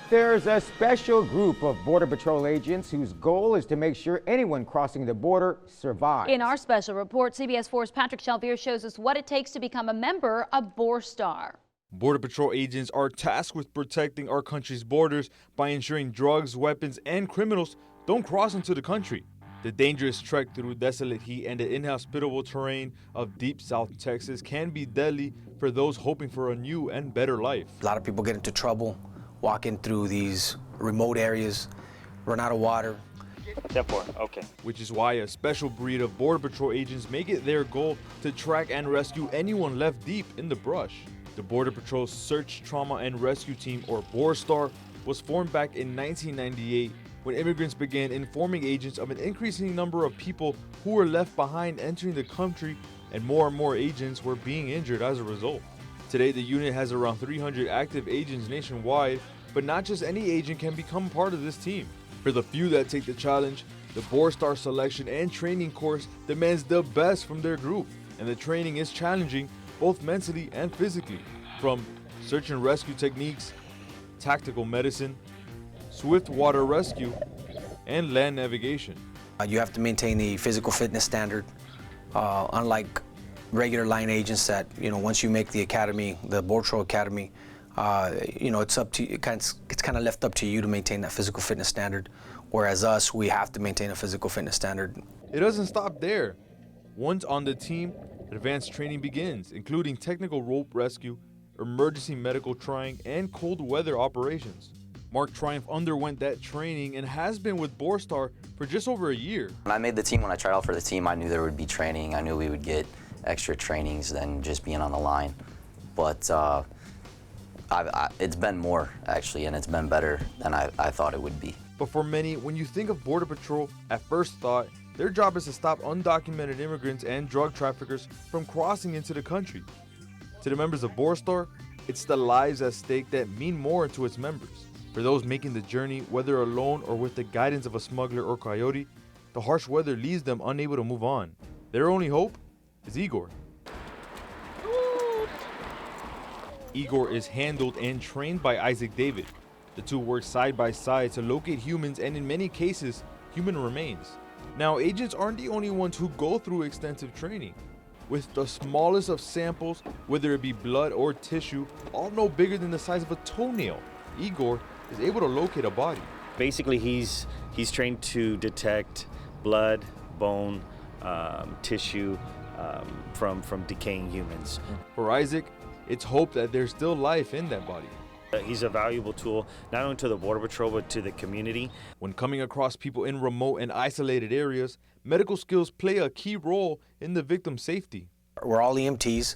There's a special group of Border Patrol agents whose goal is to make sure anyone crossing the border survives. In our special report, CBS 4's Patrick Shelvier shows us what it takes to become a member of BORSTAR. Border Patrol agents are tasked with protecting our country's borders by ensuring drugs, weapons, and criminals don't cross into the country. The dangerous trek through desolate heat and the inhospitable terrain of deep South Texas can be deadly for those hoping for a new and better life. A lot of people get into trouble walking through these remote areas, run out of water. Step 4, okay. Which is why a special breed of Border Patrol agents make it their goal to track and rescue anyone left deep in the brush. The Border Patrol's Search, Trauma, and Rescue Team, or BORSTAR, was formed back in 1998 when immigrants began informing agents of an increasing number of people who were left behind entering the country, and more agents were being injured as a result. Today, the unit has around 300 active agents nationwide, but not just any agent can become part of this team. For the few that take the challenge, the BORSTAR selection and training course demands the best from their group, and the training is challenging both mentally and physically. From search and rescue techniques, tactical medicine, swift water rescue, and land navigation. You have to maintain the physical fitness standard, unlike regular line agents that, once you make the academy, the Border Patrol Academy, it's up to it's kind of left up to you to maintain that physical fitness standard. Whereas us, we have to maintain a physical fitness standard. It doesn't stop there. Once on the team, advanced training begins, including technical rope rescue, emergency medical trying, and cold weather operations. Mark Triumph underwent that training and has been with BORSTAR for just over a year. When I made the team, when I tried out for the team, I knew there would be training. I knew we would get extra trainings than just being on the line. But it's been more, actually, and it's been better than I thought it would be. But for many, when you think of Border Patrol, at first thought, their job is to stop undocumented immigrants and drug traffickers from crossing into the country. To the members of BORSTAR, it's the lives at stake that mean more to its members. For those making the journey, whether alone or with the guidance of a smuggler or coyote, the harsh weather leaves them unable to move on. Their only hope is Igor. Igor is handled and trained by Isaac David. The two work side by side to locate humans and, in many cases, human remains. Now, agents aren't the only ones who go through extensive training. With the smallest of samples, whether it be blood or tissue, all no bigger than the size of a toenail, Igor is able to locate a body. Basically, he's trained to detect blood, bone, tissue from decaying humans. For Isaac, it's hope that there's still life in that body. He's a valuable tool, not only to the Border Patrol, but to the community. When coming across people in remote and isolated areas, medical skills play a key role in the victim's safety. We're all EMTs.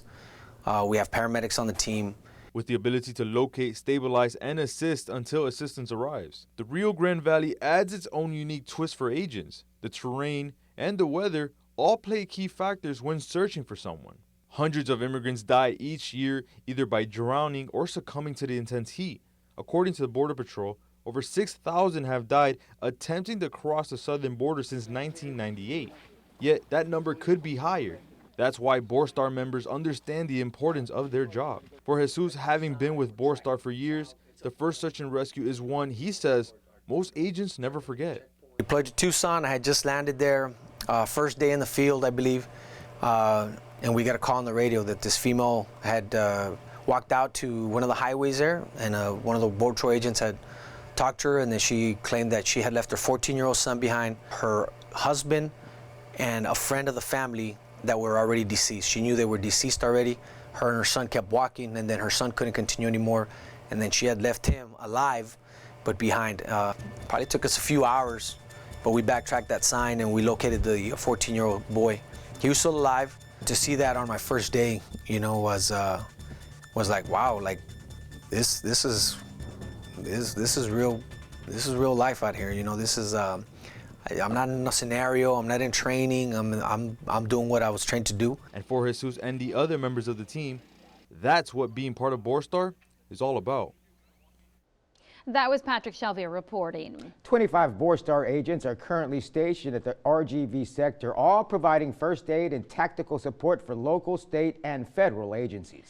We have paramedics on the team. With the ability to locate, stabilize, and assist until assistance arrives. The Rio Grande Valley adds its own unique twist for agents. The terrain and the weather all play key factors when searching for someone. Hundreds of immigrants die each year either by drowning or succumbing to the intense heat. According to the Border Patrol, over 6,000 have died attempting to cross the southern border since 1998. Yet that number could be higher. That's why BORSTAR members understand the importance of their job. For Jesus, having been with BORSTAR for years, the first search and rescue is one he says most agents never forget. Deployed to Tucson. I had just landed there, first day in the field, I believe. And we got a call on the radio that this female had walked out to one of the highways there, and one of the Border Patrol agents had talked to her, and then she claimed that she had left her 14-year-old son behind, her husband, and a friend of the family that were already deceased. She knew they were deceased already. Her and her son kept walking, and then her son couldn't continue anymore, and then she had left him alive, but behind. Probably took us a few hours, but we backtracked that sign, and we located the 14-year-old boy. He was still alive. To see that on my first day, was like, wow, like this is real. This is real life out here. This is I'm not in a scenario. I'm not in training. I'm doing what I was trained to do. And for Jesus and the other members of the team, that's what being part of BORSTAR is all about. That was Patrick Shelvier reporting. 25 BORSTAR agents are currently stationed at the RGV sector, all providing first aid and tactical support for local, state, and federal agencies.